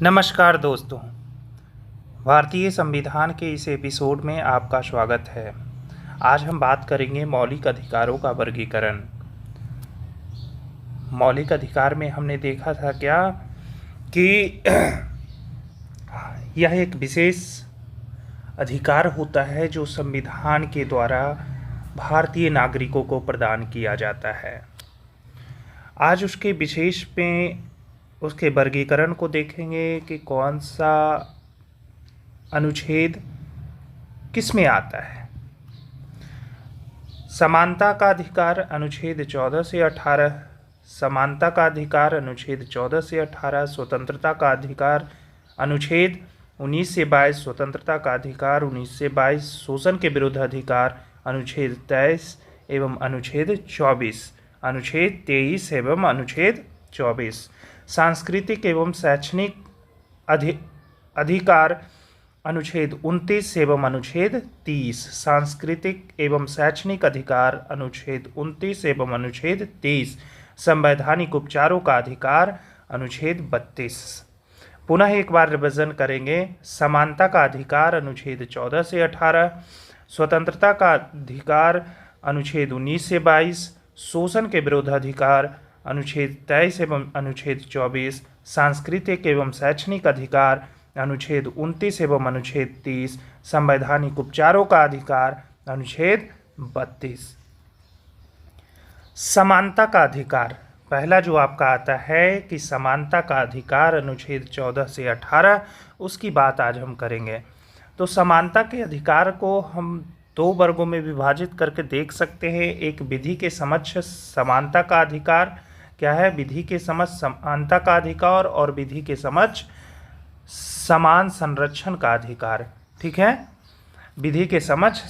नमस्कार दोस्तों, भारतीय संविधान के इस एपिसोड में आपका स्वागत है। आज हम बात करेंगे मौलिक अधिकारों का वर्गीकरण। मौलिक अधिकार में हमने देखा था क्या कि यह एक विशेष अधिकार होता है जो संविधान के द्वारा भारतीय नागरिकों को प्रदान किया जाता है। आज उसके विशेष में उसके वर्गीकरण को देखेंगे कि कौन सा अनुच्छेद किस में आता है। समानता का अधिकार अनुच्छेद 14 से 18, समानता का अधिकार अनुच्छेद 14 से 18, स्वतंत्रता का अधिकार अनुच्छेद 19 से 22, स्वतंत्रता का अधिकार 19 से 22, शोषण के विरुद्ध अधिकार अनुच्छेद 23 एवं अनुच्छेद 24, अनुच्छेद 23 एवं अनुच्छेद 24, सांस्कृतिक एवं शैक्षणिक अधिकार अनुच्छेद 29 एवं अनुच्छेद 30, सांस्कृतिक एवं शैक्षणिक अधिकार अनुच्छेद 29 एवं अनुच्छेद 30, संवैधानिक उपचारों का अधिकार अनुच्छेद 32। पुनः एक बार रिविजन करेंगे। समानता का अधिकार अनुच्छेद 14 से 18, स्वतंत्रता का अधिकार अनुच्छेद 19 से 22, शोषण के विरुद्ध अधिकार अनुच्छेद 23 एवं अनुच्छेद 24, सांस्कृतिक एवं शैक्षणिक अधिकार अनुच्छेद 29 एवं अनुच्छेद 30, संवैधानिक उपचारों का अधिकार अनुच्छेद 32। समानता का अधिकार पहला जो आपका आता है कि समानता का अधिकार अनुच्छेद 14 से 18, उसकी बात आज हम करेंगे। तो समानता के अधिकार को हम दो वर्गों में विभाजित करके देख सकते हैं। एक विधि के समक्ष समानता का अधिकार क्या है, विधि के समक्ष समानता का अधिकार, और विधि के समक्ष समान संरक्षण का अधिकार। ठीक है, विधि के समक्ष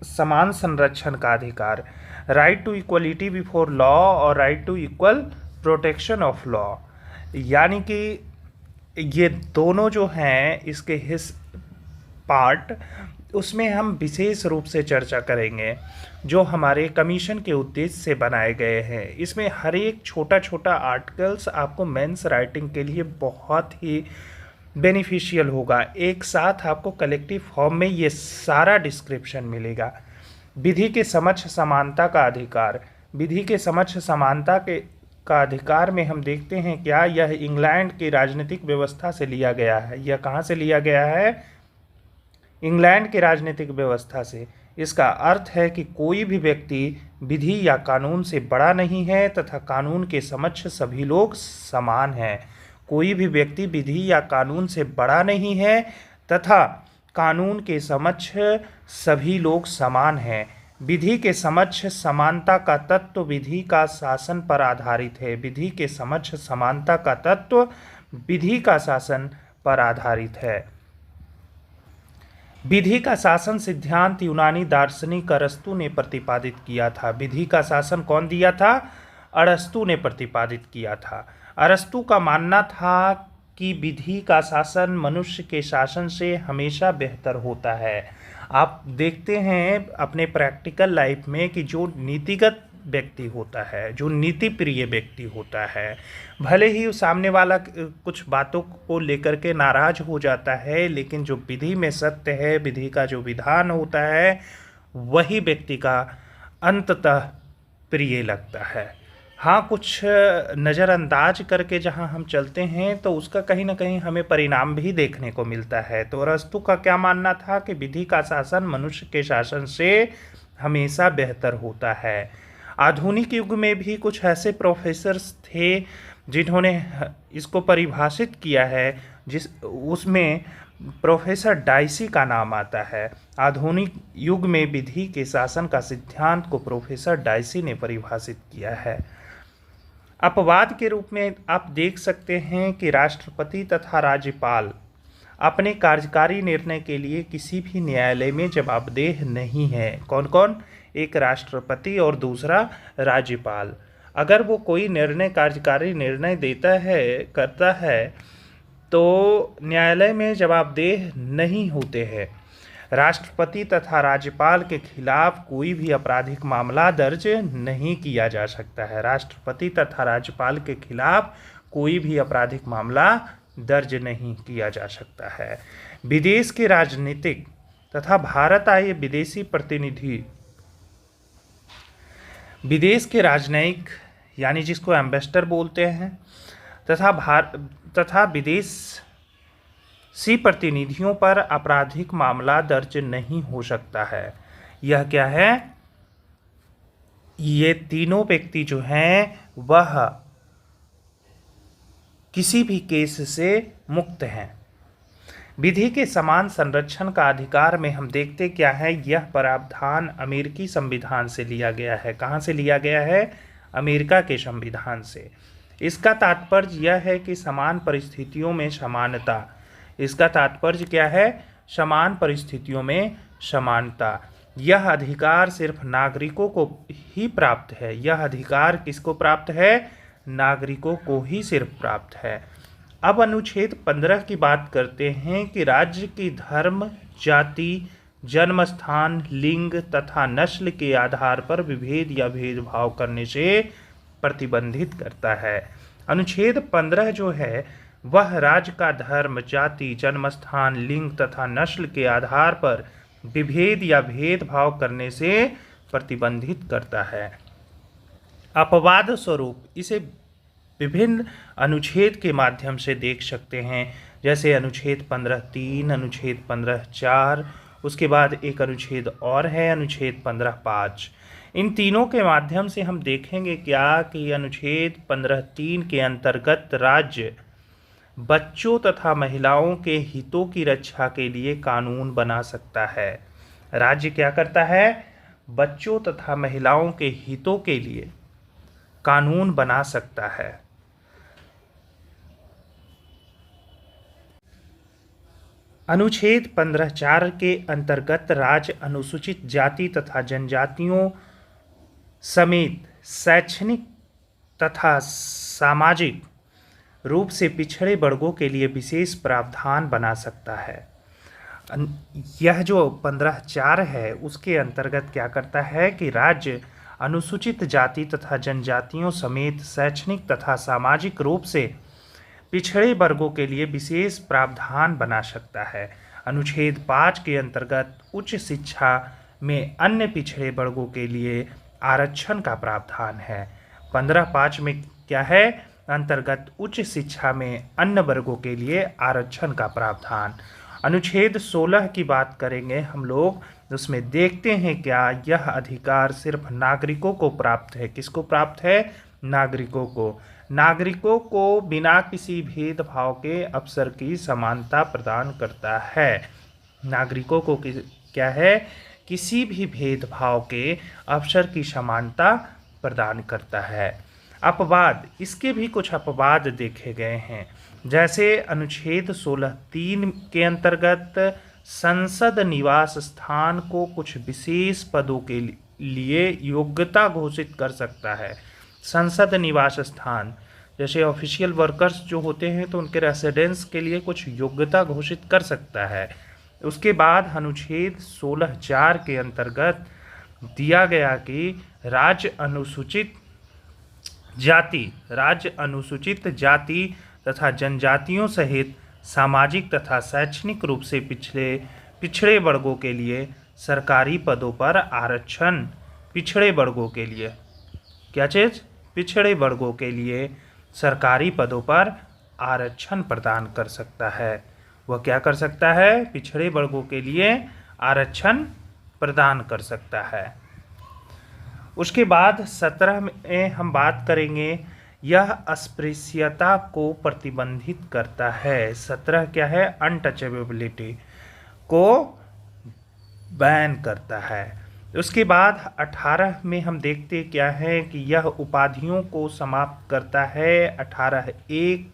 समान संरक्षण का अधिकार, right to equality before law और right to equal protection of law. यानी कि ये दोनों जो हैं इसके पार्ट, उसमें हम विशेष रूप से चर्चा करेंगे जो हमारे कमीशन के उद्देश्य से बनाए गए हैं। इसमें हर एक छोटा छोटा आर्टिकल्स आपको मेंस राइटिंग के लिए बहुत ही बेनिफिशियल होगा। एक साथ आपको कलेक्टिव फॉर्म में ये सारा डिस्क्रिप्शन मिलेगा। विधि के समक्ष समानता का अधिकार, विधि के समक्ष समानता का अधिकार में हम देखते हैं क्या, यह इंग्लैंड की राजनीतिक व्यवस्था से लिया गया है। यह कहाँ से लिया गया है? इंग्लैंड की राजनीतिक व्यवस्था से। इसका अर्थ है कि कोई भी व्यक्ति विधि या कानून से बड़ा नहीं है तथा कानून के समक्ष सभी लोग समान हैं। कोई भी व्यक्ति विधि या कानून से बड़ा नहीं है तथा कानून के समक्ष सभी लोग समान हैं। विधि के समक्ष समानता का तत्व विधि का शासन पर आधारित है। विधि के समक्ष समानता का तत्व विधि का शासन पर आधारित है। विधि का शासन सिद्धांत यूनानी दार्शनिक अरस्तु ने प्रतिपादित किया था। विधि का शासन कौन दिया था? अरस्तु ने प्रतिपादित किया था। अरस्तु का मानना था कि विधि का शासन मनुष्य के शासन से हमेशा बेहतर होता है। आप देखते हैं अपने प्रैक्टिकल लाइफ में कि जो नीतिगत व्यक्ति होता है, जो नीति प्रिय व्यक्ति होता है, भले ही सामने वाला कुछ बातों को लेकर के नाराज हो जाता है, लेकिन जो विधि में सत्य है, विधि का जो विधान होता है, वही व्यक्ति का अंततः प्रिय लगता है। हाँ, कुछ नज़रअंदाज करके जहाँ हम चलते हैं तो उसका कहीं ना कहीं हमें परिणाम भी देखने को मिलता है। तो अरस्तु का क्या मानना था कि विधि का शासन मनुष्य के शासन से हमेशा बेहतर होता है। आधुनिक युग में भी कुछ ऐसे प्रोफेसर्स थे जिन्होंने इसको परिभाषित किया है, उसमें प्रोफेसर डाइसी का नाम आता है। आधुनिक युग में विधि के शासन का सिद्धांत को प्रोफेसर डाइसी ने परिभाषित किया है। अपवाद के रूप में आप देख सकते हैं कि राष्ट्रपति तथा राज्यपाल अपने कार्यकारी निर्णय के लिए किसी भी न्यायालय में जवाबदेह नहीं है। कौन कौन? एक राष्ट्रपति और दूसरा राज्यपाल। अगर वो कोई निर्णय, कार्यकारी निर्णय करता है तो न्यायालय में जवाबदेह नहीं होते हैं। राष्ट्रपति तथा राज्यपाल के खिलाफ कोई भी आपराधिक मामला दर्ज नहीं किया जा सकता है। राष्ट्रपति तथा राज्यपाल के खिलाफ कोई भी आपराधिक मामला दर्ज नहीं किया जा सकता है। विदेश के राजनीतिक तथा भारत आए विदेशी प्रतिनिधि, विदेश के राजनयिक यानी जिसको एम्बेसडर बोलते हैं, तथा विदेशी प्रतिनिधियों पर आपराधिक मामला दर्ज नहीं हो सकता है। यह क्या है? ये तीनों व्यक्ति जो हैं वह किसी भी केस से मुक्त हैं। विधि के समान संरक्षण का अधिकार में हम देखते क्या है, यह प्रावधान अमेरिकी संविधान से लिया गया है। कहाँ से लिया गया है? अमेरिका के संविधान से। इसका तात्पर्य यह है कि समान परिस्थितियों में समानता। इसका तात्पर्य क्या है? समान परिस्थितियों में समानता। यह अधिकार सिर्फ नागरिकों को ही प्राप्त है। यह अधिकार किसको प्राप्त है? नागरिकों को ही सिर्फ प्राप्त है। अब अनुच्छेद 15 की बात करते हैं कि राज्य की धर्म, जाति, जन्म स्थान, लिंग तथा नस्ल के आधार पर विभेद या भेदभाव करने से प्रतिबंधित करता है। अनुच्छेद 15 जो है वह राज्य का धर्म, जाति, जन्म स्थान, लिंग तथा नस्ल के आधार पर विभेद या भेदभाव करने से प्रतिबंधित करता है। अपवाद स्वरूप इसे विभिन्न अनुच्छेद के माध्यम से देख सकते हैं, जैसे अनुच्छेद 15(3), अनुच्छेद 15(4), उसके बाद एक अनुच्छेद और है अनुच्छेद 15(5). इन तीनों के माध्यम से हम देखेंगे क्या कि अनुच्छेद 15(3) के अंतर्गत राज्य बच्चों तथा महिलाओं के हितों की रक्षा के लिए कानून बना सकता है। राज्य क्या करता है? बच्चों तथा महिलाओं के हितों के लिए कानून बना सकता है। अनुच्छेद 15(4) के अंतर्गत राज्य अनुसूचित जाति तथा जनजातियों समेत शैक्षणिक तथा सामाजिक रूप से पिछड़े वर्गों के लिए विशेष प्रावधान बना सकता है। यह जो 15(4) है उसके अंतर्गत क्या करता है कि राज्य अनुसूचित जाति तथा जनजातियों समेत शैक्षणिक तथा सामाजिक रूप से पिछड़े वर्गों के लिए विशेष प्रावधान बना सकता है। अनुच्छेद 5 के अंतर्गत उच्च शिक्षा में अन्य पिछड़े वर्गों के लिए आरक्षण का प्रावधान है। 15(5) में क्या है? अंतर्गत उच्च शिक्षा में अन्य वर्गों के लिए आरक्षण का प्रावधान। अनुच्छेद 16 की बात करेंगे हम लोग, उसमें देखते हैं क्या यह अधिकार सिर्फ नागरिकों को प्राप्त है। किसको प्राप्त है? नागरिकों को। नागरिकों को बिना किसी भेदभाव के अवसर की समानता प्रदान करता है। नागरिकों को क्या है? किसी भी भेदभाव के अवसर की समानता प्रदान करता है। अपवाद, इसके भी कुछ अपवाद देखे गए हैं, जैसे अनुच्छेद 16(3) के अंतर्गत संसद निवास स्थान को कुछ विशेष पदों के लिए योग्यता घोषित कर सकता है। संसद निवास स्थान जैसे ऑफिशियल वर्कर्स जो होते हैं तो उनके रेसिडेंस के लिए कुछ योग्यता घोषित कर सकता है। उसके बाद अनुच्छेद 16(4) के अंतर्गत दिया गया कि राज्य अनुसूचित जाति तथा जनजातियों सहित सामाजिक तथा शैक्षणिक रूप से पिछड़े वर्गों के लिए सरकारी पदों पर आरक्षण, पिछड़े वर्गों के लिए क्या चीज़? पिछड़े वर्गों के लिए सरकारी पदों पर आरक्षण प्रदान कर सकता है। वह क्या कर सकता है? पिछड़े वर्गों के लिए आरक्षण प्रदान कर सकता है। उसके बाद 17 में हम बात करेंगे, यह अस्पृश्यता को प्रतिबंधित करता है। 17 क्या है? अनटचेबिलिटी को बैन करता है। उसके बाद 18 में हम देखते क्या है कि यह उपाधियों को समाप्त करता है। 18(1)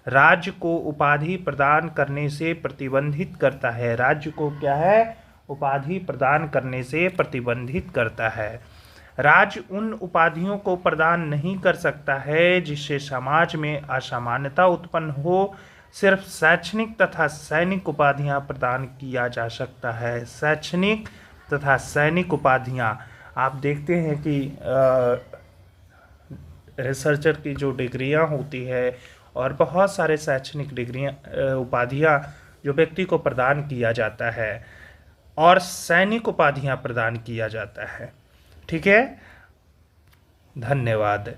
राज्य को उपाधि प्रदान करने से प्रतिबंधित करता है। राज्य को क्या है? उपाधि प्रदान करने से प्रतिबंधित करता है। राज्य उन उपाधियों को प्रदान नहीं कर सकता है जिससे समाज में असमानता उत्पन्न हो। सिर्फ शैक्षणिक तथा सैनिक उपाधियां प्रदान किया जा सकता है। शैक्षणिक तथा सैनिक उपाधियां, आप देखते हैं कि रिसर्चर की जो डिग्रियां होती है और बहुत सारे शैक्षणिक डिग्रियाँ उपाधियाँ जो व्यक्ति को प्रदान किया जाता है और सैनिक उपाधियाँ प्रदान किया जाता है। ठीक है, धन्यवाद।